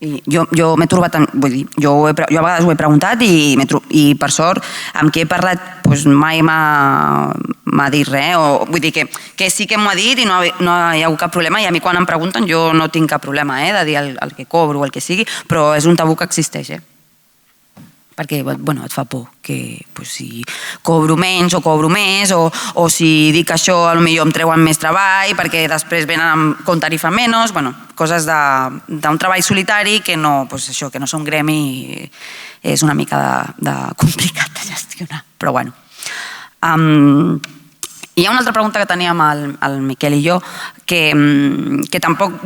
I jo m'he trobat, vull dir, jo a vegades ho he preguntat i per sort amb qui he parlat mai m'ha dit res, vull dir que sí que m'ho ha dit i no hi ha hagut cap problema, i a mi quan em pregunten jo no tinc cap problema de dir el que cobro o el que sigui, però és un tabú que existeix, perquè et fa por que si cobro menys o cobro més, o si dic això potser em treuen més treball perquè després venen con tarifa menys, coses d'un treball solitari que no som gremi, és una mica complicat de gestionar, però bueno. Hi ha una altra pregunta que teníem el Miquel i jo, que tampoc...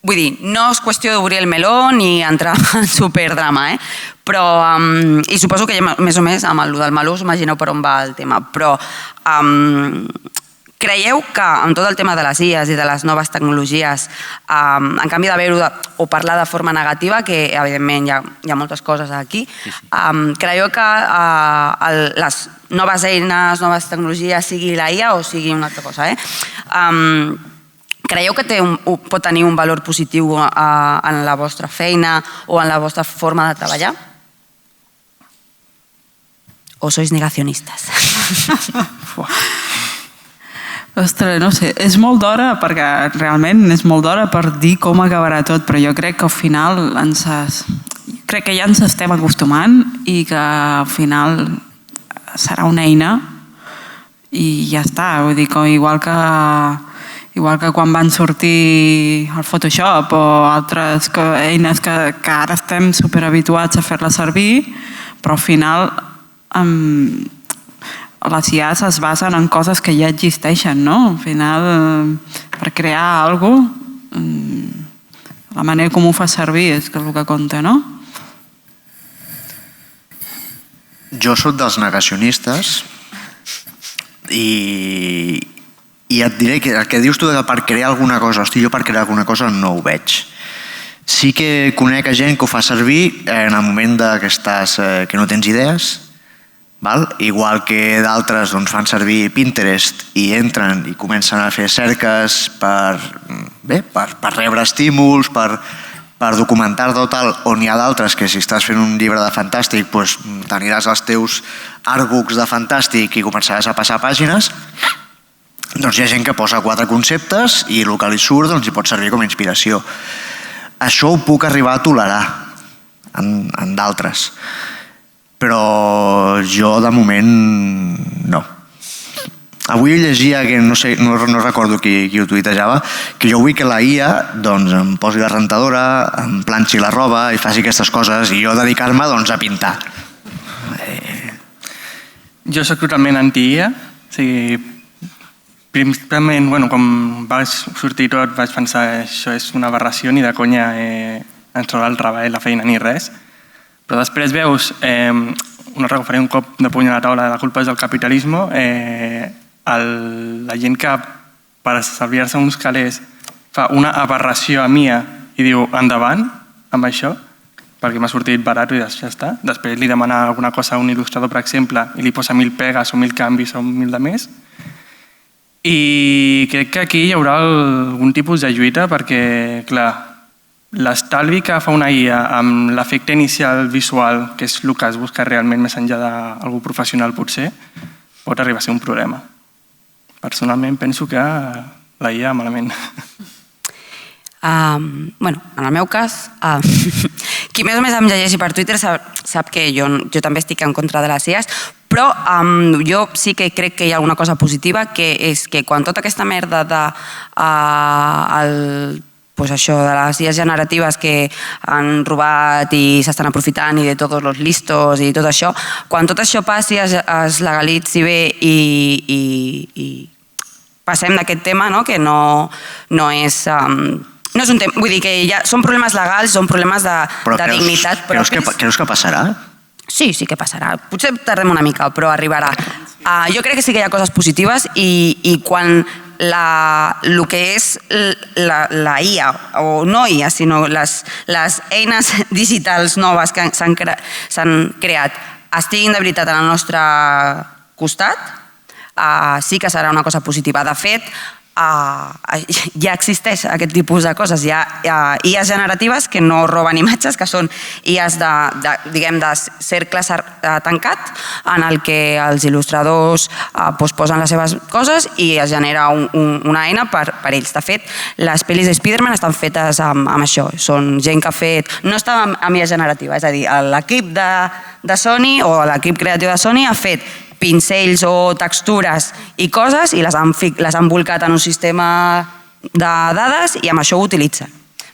Vull dir, no és qüestió d'obrir el meló ni entrar en superdrama, però, i suposo que més o més amb el del meló us imagineu per on va el tema, però creieu que amb tot el tema de les IAs i de les noves tecnologies, en canvi de veure o parlar de forma negativa, que evidentment hi ha moltes coses aquí, creieu que les noves eines, noves tecnologies, sigui la IA o sigui una altra cosa, creieu que pot tenir un valor positiu en la vostra feina o en la vostra forma de treballar? O sois negacionistes? Ostres, no sé, és molt d'hora, perquè realment és molt d'hora per dir com acabarà tot, però jo crec que al final crec que ja ens estem acostumant i que al final serà una eina i ja està, vull dir que igual que quan van sortir el Photoshop o altres eines que ara estem superhabituats a fer-les servir, però al final les IAs es basen en coses que ja existeixen, no? Al final, per crear alguna cosa, la manera com ho fa servir és el que compta, no? Jo soc dels negacionistes i et diré que el que dius tu per crear alguna cosa, hosti, jo per crear alguna cosa no ho veig. Sí que conec gent que ho fa servir en el moment que no tens idees, igual que d'altres fan servir Pinterest i entren i comencen a fer cerques per rebre estímuls, per documentar-te o tal, on hi ha d'altres que si estàs fent un llibre de fantàstic t'aniràs als teus àrbucs de fantàstic i començaràs a passar pàgines. Doncs hi ha gent que posa 4 conceptes i el que li surt hi pot servir com a inspiració. Això ho puc arribar a tolerar en d'altres, però jo de moment no. Avui llegia, que no recordo qui ho tuitejava, que jo vull que la IA em posi la rentadora, em planxi la roba i faci aquestes coses i jo dedicar-me a pintar. Jo soc totalment anti-IA, o sigui, principalment, quan va sortir tot, vaig pensar que això és una aberració, ni de conya ens trobarà el treball, la feina, ni res. Però després veus, un altre que faré un cop de puny a la taula, la culpa és del capitalisme, la gent que per estalviar-se uns calés fa una aberració a Mia i diu endavant amb això, perquè m'ha sortit barat i ja està. Després li demana alguna cosa a un il·lustrador, per exemple, i li posa 1.000 pegues o 1.000 canvis o 1.000 de més. I crec que aquí hi haurà algun tipus de lluita perquè, clar, l'estalvi que fa una IA amb l'efecte inicial visual, que és el que es busca realment més enllà d'algú professional potser, pot arribar a ser un problema. Personalment penso que la IA malament. En el meu cas, qui més o més em llegeixi per Twitter sap que jo també estic en contra de les IAs, però jo sí que crec que hi ha alguna cosa positiva, que és que quan tota aquesta merda de això de les IAs generatives que han robat i s'estan aprofitant i de tots els listos i tot això, quan tot això passi es legalitzi bé i passem d'aquest tema, que no és un tema, vull dir que són problemes legals, són problemes de dignitat propis. Creus que passarà? Sí que passarà. Potser tardem una mica, però arribarà. Jo crec que sí que hi ha coses positives i quan el que és la IA, o no IA, sinó les eines digitals noves que s'han creat estiguin de veritat al nostre costat, sí que serà una cosa positiva. De fet, ja existeix aquest tipus de coses. Hi ha IAs generatives que no roben imatges, que són IAs de cercle tancat, en el que els il·lustradors posen les seves coses i es genera una eina per ells. De fet, les pel·lis de Spider-Man estan fetes amb això. Són gent que ha fet... No està amb IA generativa, és a dir, l'equip de Sony o l'equip creatiu de Sony ha fet pincells o textures i coses i les han volcat en un sistema de dades i amb això ho utilitzen.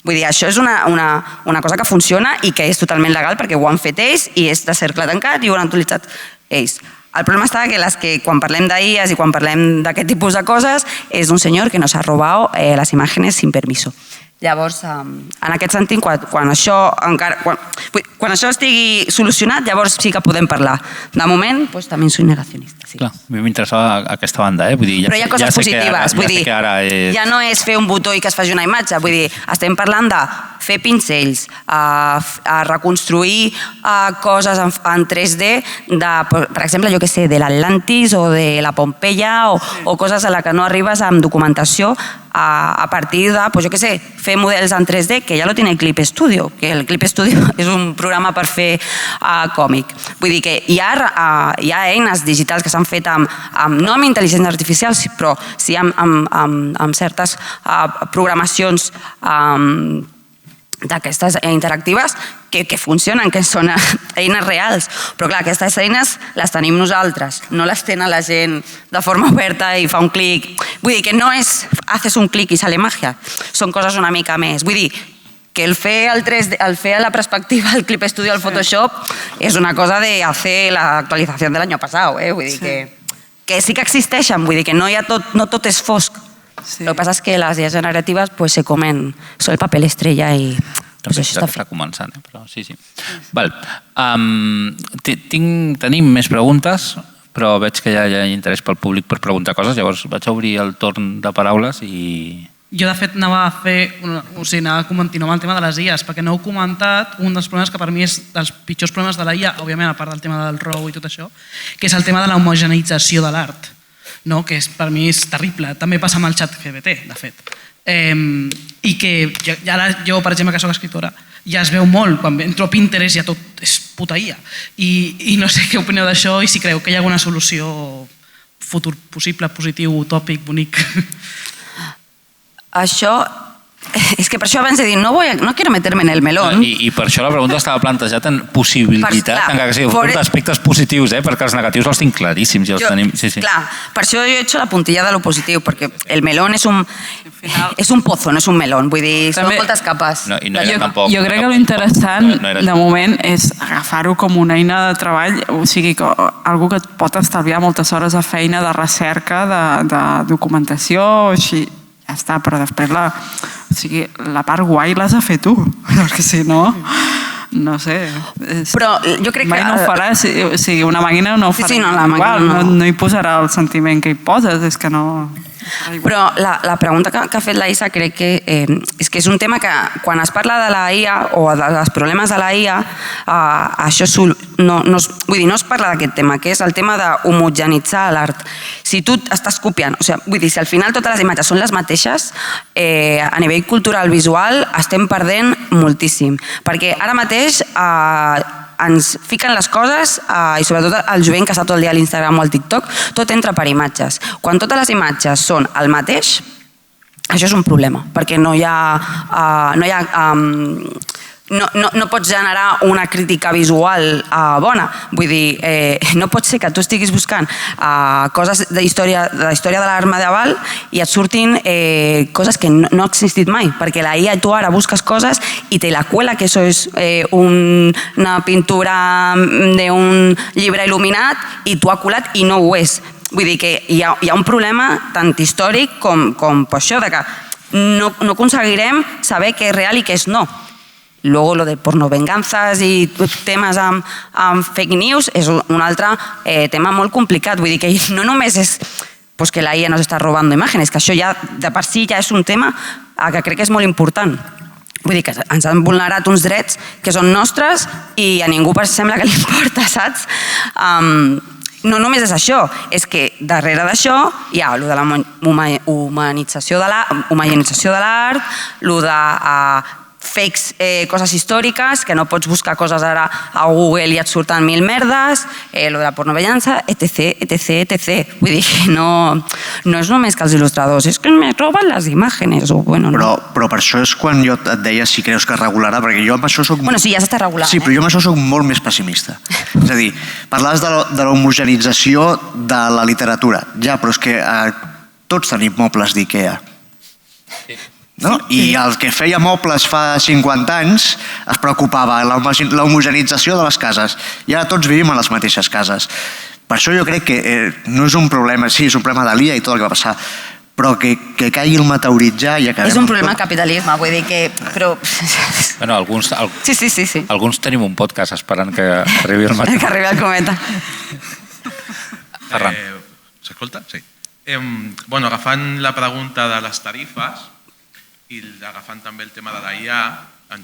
Vull dir, això és una cosa que funciona i que és totalment legal perquè ho han fet ells i és de cercle tancat i ho han utilitzat ells. El problema està que quan parlem d'IAs i quan parlem d'aquest tipus de coses és un senyor que nos ha robado las imágenes sin permiso. Llavors, en aquest sentit, quan això estigui solucionat, llavors sí que podem parlar. De moment, també soy negacionista. Clar, a mi m'interessava aquesta banda, però hi ha coses positives. Ja no és fer un botó i que es faci una imatge. Vull dir, estem parlant de fer pincells, a reconstruir coses en 3D, per exemple, jo què sé, de l'Atlantis o de la Pompeia o coses a les que no arribes amb documentació a partir de, jo què sé, fer models en 3D, que ja lo tiene el Clip Studio, que el Clip Studio és un programa per fer còmic. Vull dir que hi ha eines digitals que s'han fet no amb intel·ligència artificial, però sí amb certes programacions d'aquestes interactives que funcionen, que són eines reals. Però clar, aquestes eines les tenim nosaltres, no les tenen la gent de forma oberta i fa un clic. Vull dir que no és haces un clic i sale magia, són coses una mica més. Vull dir que el fer la perspectiva del Clip Studio al Photoshop és una cosa de hacer la actualització de l'any passat. Vull dir que sí que existeixen, vull dir que no tot és fosc. El que passa és que les idees generatives se comen el paper estrella i això està començant, però sí. Tenim més preguntes, però veig que ja hi ha interès pel públic per preguntar coses, llavors vaig a obrir el torn de paraules i... Jo, de fet, anava a continuar amb el tema de les IAs, perquè no heu comentat un dels problemes que per mi és dels pitjors problemes de la IA, òbviament, a part del tema del RAW i tot això, que és el tema de l'homogeneïtzació de l'art, que per mi és terrible. També passa amb el xat GPT, de fet. I que jo, per exemple, que soc escriptora, ja es veu molt, quan entro a Pinterest ja tot és puta IA. I no sé què opineu d'això i si creu que hi ha alguna solució futur possible, positiu, utòpic, bonic. Això... És que per això abans he dit, no quiero meterme en el melón. I per això la pregunta estava plantejat en possibilitat, encara que sigui d'aspectes positius, perquè els negatius els tinc claríssims. Clar, per això jo he hecho la puntilla de lo positiu, perquè el melón és un pozo, no és un melón. Vull dir, són moltes capes. Jo crec que l'interessant, de moment, és agafar-ho com una eina de treball, o sigui, algú que et pot estalviar moltes hores de feina, de recerca, de documentació, així. Ja està, però després la part guai l'has de fer tu, perquè si no, no sé. Però jo crec que... Mai no ho farà, o sigui, una màquina no ho farà igual, no hi posarà el sentiment que hi poses, és que no... Però la pregunta que ha fet la Isa crec que és que és un tema que quan es parla de la IA o dels problemes de la IA, això no es parla d'aquest tema, que és el tema d'homogenitzar l'art. Si tu estàs copiant, vull dir, si al final totes les imatges són les mateixes, a nivell cultural visual estem perdent moltíssim, perquè ara mateix ens fiquen les coses i sobretot el jovent que està tot el dia a l'Instagram o al TikTok, tot entra per imatges. Quan totes les imatges són el mateix, això és un problema, perquè no hi ha no pots generar una crítica visual bona. Vull dir, no pot ser que tu estiguis buscant coses de la història de l'art medieval i et surtin coses que no han existit mai, perquè la IA tu ara busques coses i te la cuela que eso és una pintura d'un llibre il·luminat i tu ha colat i no ho és. Vull dir que hi ha un problema tant històric com això, de que no aconseguirem saber què és real i què és no. Luego lo de pornovenganzas i temes amb fake news és un altre tema molt complicat. Vull dir que no només és que la IA nos està robando imágenes, que això ja de per si ja és un tema que crec que és molt important. Vull dir que ens han vulnerat uns drets que són nostres i a ningú sembla que li importa, saps? No només és això, és que darrere d'això hi ha el de la humanització de l'art, el de fakes, coses històriques, que no pots buscar coses ara a Google i et surten 1000 merdes, lo de la pornovenganza, etc, etc, etc. Vull dir que no és només que els il·lustradors, és que me roben les imágenes. Però per això és quan jo et deia si creus que es regularà, perquè jo amb això soc... Bueno, sí, ja s'està regulant. Sí, però jo amb això soc molt més pessimista. És a dir, parlaves de l'homogenització de la literatura. Ja, però és que tots tenim mobles d'IKEA. No? I el que feia mobles fa 50 anys es preocupava de l'homogenització de les cases i ara tots vivim a les mateixes cases. Per això jo crec que no és un problema, sí, és un problema de l'IA i tot el que va passar, però que caigui el meteorit ja i acabem... És un problema del capitalisme, vull dir que... Bueno, alguns tenim un podcast esperant que arribi el meteorit. Que arribi el cometa. Ferran. S'escolta? Sí. Bueno, agafant la pregunta de les tarifes, i agafant també el tema de la IA,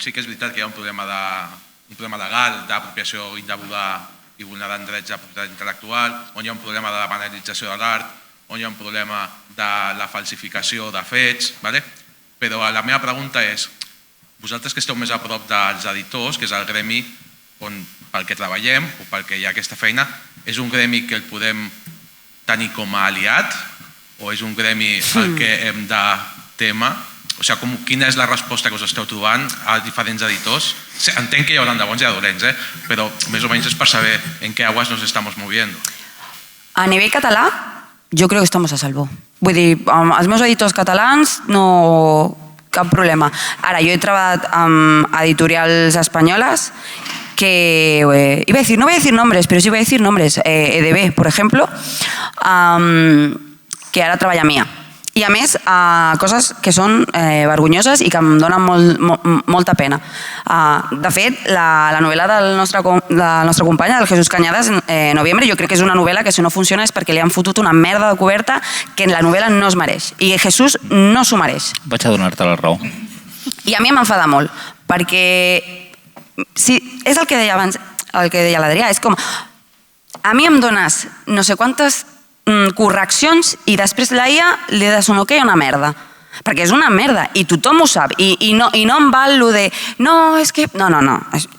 sí que és veritat que hi ha un problema legal d'apropiació indeguda i vulnerant drets de propietat intel·lectual, on hi ha un problema de la banalització de l'art, on hi ha un problema de la falsificació de fets, però la meva pregunta és, vosaltres que esteu més a prop dels editors, que és el gremi pel que treballem o pel que hi ha aquesta feina, és un gremi que el podem tenir com a aliat o és un gremi al que hem de temer? O sigui, quina és la resposta que us esteu trobant a diferents editors? Entenc que hi haurà de bons i de dolents, però més o menys és per saber en què aguas nos estamos moviendo. A nivell català, jo crec que estamos a salvo. Vull dir, els meus editors catalans, no cap problema. Ara, jo he treballat amb editorials espanyoles que, no voy a decir nombres, pero sí voy a decir nombres, EDB, por ejemplo, que ara treballa mia. I a més, coses que són vergonyoses i que em donen molta pena. De fet, la novel·la del nostre company, del Jesús Cañadas, Noviembre, jo crec que és una novel·la que si no funciona és perquè li han fotut una merda de coberta que la novel·la no es mereix. I Jesús no s'ho mereix. Vaig a donar-te la raó. I a mi m'enfada molt, perquè és el que deia abans, el que deia l'Adrià, és com, a mi em dones no sé quantes correccions i després la IA li des un ok a una merda. Perquè és una merda i tothom ho sap i no em val lo de no, és que... No,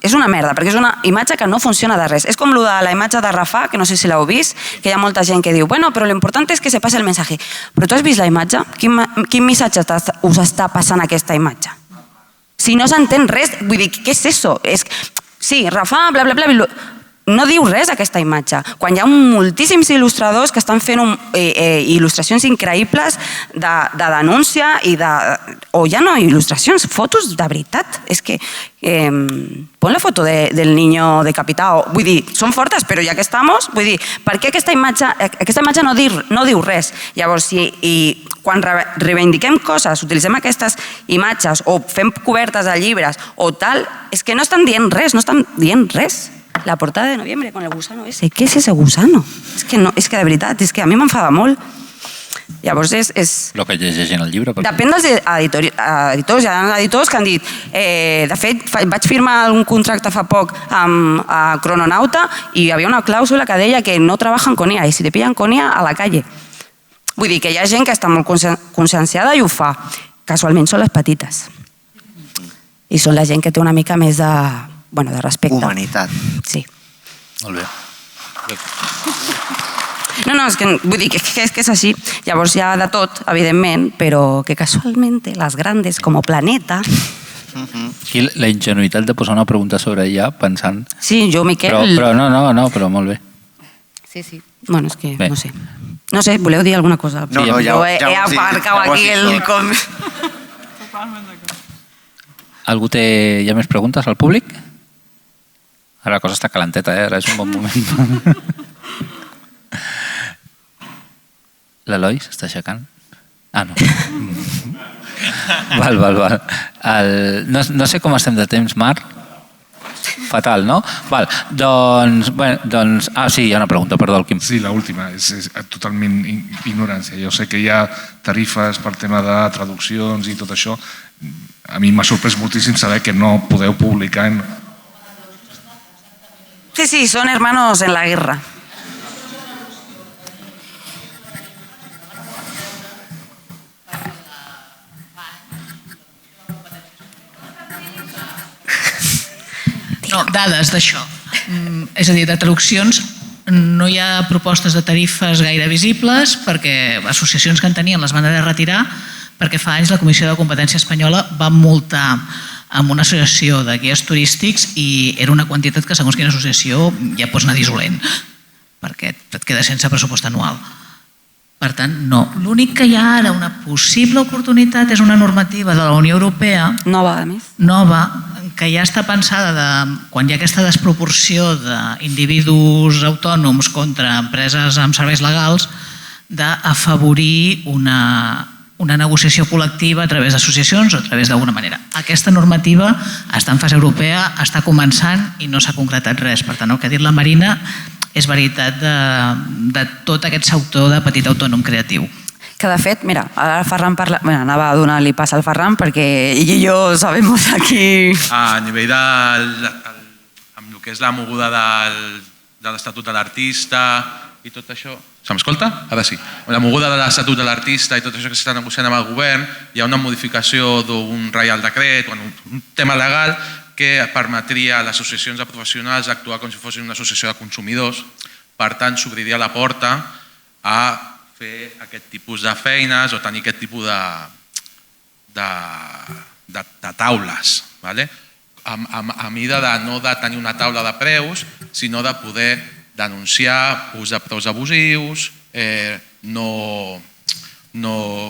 és una merda perquè és una imatge que no funciona de res. És com lo de la imatge de Rafa, que no sé si l'heu vist, que hi ha molta gent que diu bueno, però l'important és que se passi el missatge. Però tu has vist la imatge? Quin missatge us està passant aquesta imatge? Si no s'entén res, vull dir, què és això? Sí, Rafa, bla, bla, bla... No diu res aquesta imatge, quan hi ha moltíssims il·lustradors que estan fent il·lustracions increïbles de denúncia o ja no il·lustracions, fotos de veritat. És que pon la foto del niño decapitado, vull dir, són fortes, però ja que estamos, vull dir, per què aquesta imatge no diu res? Llavors, quan reivindiquem coses, utilitzem aquestes imatges o fem cobertes de llibres o tal, és que no estan dient res, no estan dient res. La portada de Noviembre con el gusano ese. ¿Qué es ese gusano? Es que de veritat, és que a mi m'enfada molt. Llavors és... El que llegeixen el llibre. Depèn dels editors. Hi ha editors que han dit... De fet, vaig firmar un contracte fa poc amb Crononauta i hi havia una clàusula que deia que no trabajan con IA i si te pillan con IA, a la calle. Vull dir que hi ha gent que està molt conscienciada i ho fa. Casualment són les petites. I són la gent que té una mica més de respecte. Humanitat. Sí. Molt bé. No, és que vull dir que és així. Llavors hi ha de tot, evidentment, però que casualment les grandes com Planeta Aquí la ingenuïtat de posar una pregunta sobre IA pensant... Sí, jo, Miquel... Però no, però molt bé. Sí. Bueno, és que Bé. no sé. No sé, voleu dir alguna cosa? No, ja Jo ho he has dit, aparcat ja ho has aquí dit el... tot. Algú hi ha més preguntes al públic? Ara la cosa està calenteta, ara és un bon moment. L'Eloi s'està aixecant? Ah, no. Val. No sé com estem de temps, Marc. Fatal, no? Val, doncs... Ah, sí, hi ha una pregunta, perdó, el Quim. Sí, l'última, és totalment ignorància. Jo sé que hi ha tarifes per tema de traduccions i tot això. A mi m'ha sorprès moltíssim saber que no podeu publicar en... Sí, son hermanos en la guerra. No, dades d'això. És a dir, de traduccions no hi ha propostes de tarifes gaire visibles perquè associacions que en tenien les van haver de retirar perquè fa anys la Comissió de Competència Espanyola va multar amb una associació de guies turístics i era una quantitat que segons quina associació ja pots anar dissolent perquè et queda sense pressupost anual. Per tant, no. L'únic que hi ha ara una possible oportunitat és una normativa de la Unió Europea nova, a més. Nova, que ja està pensada quan hi ha aquesta desproporció d'individus autònoms contra empreses amb serveis legals d'afavorir una negociació col·lectiva a través d'associacions o a través d'alguna manera. Aquesta normativa està en fase europea, està començant i no s'ha concretat res. Per tant, el que ha dit la Marina és veritat de tot aquest sector de petit autònom creatiu. Que de fet, mira, ara el Ferran parla... Bueno, anava a donar-li pas al Ferran perquè ell i jo sabemos aquí... A nivell amb el que és la moguda de l'Estatut de l'Artista i tot això... Se m'escolta? Ara sí. La moguda de l'Estatut de l'Artista i tot això que s'està negociant amb el govern, hi ha una modificació d'un Reial Decret, un tema legal que permetria a les associacions de professionals actuar com si fossin una associació de consumidors. Per tant, s'obriria la porta a fer aquest tipus de feines o tenir aquest tipus de taules. A mida de no de tenir una taula de preus, sinó de poder denunciar ús de preus abusius, no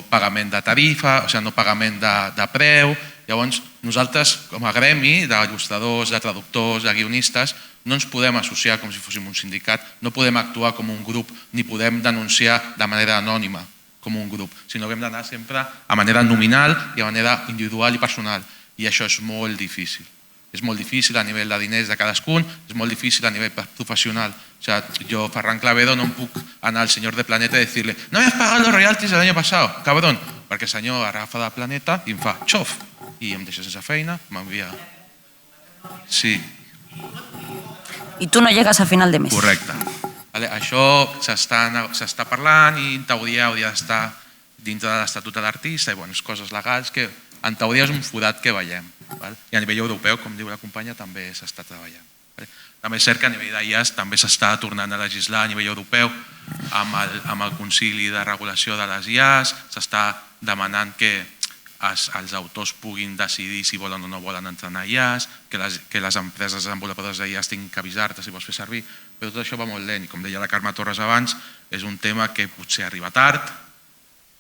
pagament de tarifa, o sigui, no pagament de preu. Llavors, nosaltres, com a gremi d'il·lustradors, de traductors, de guionistes, no ens podem associar com si fóssim un sindicat, no podem actuar com un grup, ni podem denunciar de manera anònima com un grup, sinó que hem d'anar sempre a manera nominal i a manera individual i personal. I això és molt difícil. És molt difícil a nivell de diners de cadascun, és molt difícil a nivell professional. O sea, yo, Ferran Clavedo, no em puc anar al senyor de Planeta i dir-li no me has pagat los royalties del año pasado, cabrón, perquè el senyor agafa de Planeta i em fa xof, i em deixa sense feina, m'envia... Sí. I tu no llegues a final de mes. Correcte. Això s'està parlant i en teoria hauria d'estar dintre de l'Estatut de l'Artista i bones coses legals que en teoria és un forat que veiem. I a nivell europeu, com diu la companya, també s'està treballant. També és cert que a nivell d'IAS també s'està tornant a legislar a nivell europeu amb el Concili de Regulació de les IAS, s'està demanant que els autors puguin decidir si volen o no volen entrenar IAS, que les empreses desenvolupadores d'IAS tinguin que avisar-te si vols fer servir, però tot això va molt lent i com deia la Carme Torres abans, és un tema que potser arriba tard,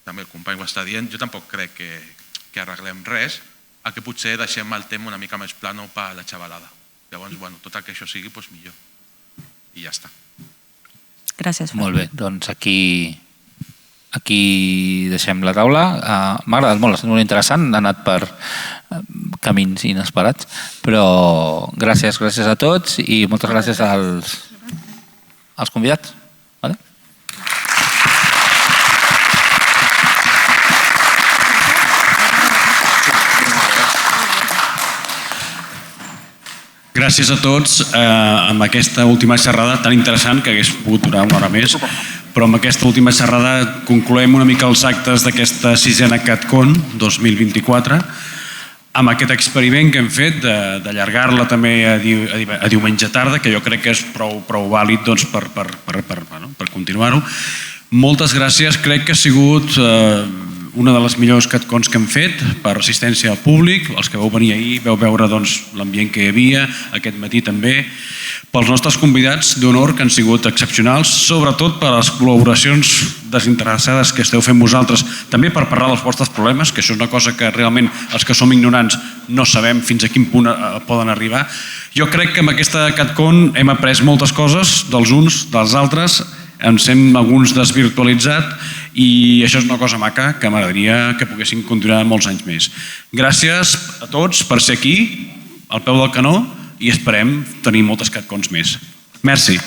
també el company ho està dient, jo tampoc crec que arreglem res, el que potser deixem el tema una mica més plano per a la xavalada. Llavors, tot el que això sigui, millor. I ja està. Gràcies. Molt bé, doncs aquí deixem la taula. M'ha agradat molt, ha estat molt interessant, ha anat per camins inesperats, però gràcies a tots i moltes gràcies als convidats. Gràcies a tots amb aquesta última xerrada tan interessant que hagués pogut durar una hora més, però amb aquesta última xerrada concloem una mica els actes d'aquesta 6a CatCon 2024 amb aquest experiment que hem fet d'allargar-la també a diumenge tarda, que jo crec que és prou vàlid per continuar-ho. Moltes gràcies, crec que ha sigut una de les millors catcons que hem fet per assistència al públic. Els que vau venir ahir vau veure l'ambient que hi havia, aquest matí també. Pels nostres convidats d'honor, que han sigut excepcionals, sobretot per les col·laboracions desinteressades que esteu fent vosaltres, també per parlar dels vostres problemes, que això és una cosa que realment els que som ignorants no sabem fins a quin punt poden arribar. Jo crec que amb aquesta catcon hem après moltes coses dels uns, dels altres, ens hem alguns desvirtualitzat i això és una cosa maca que m'agradaria que poguessin continuar molts anys més. Gràcies a tots per ser aquí, al peu del canó, i esperem tenir moltes catcons més. Merci.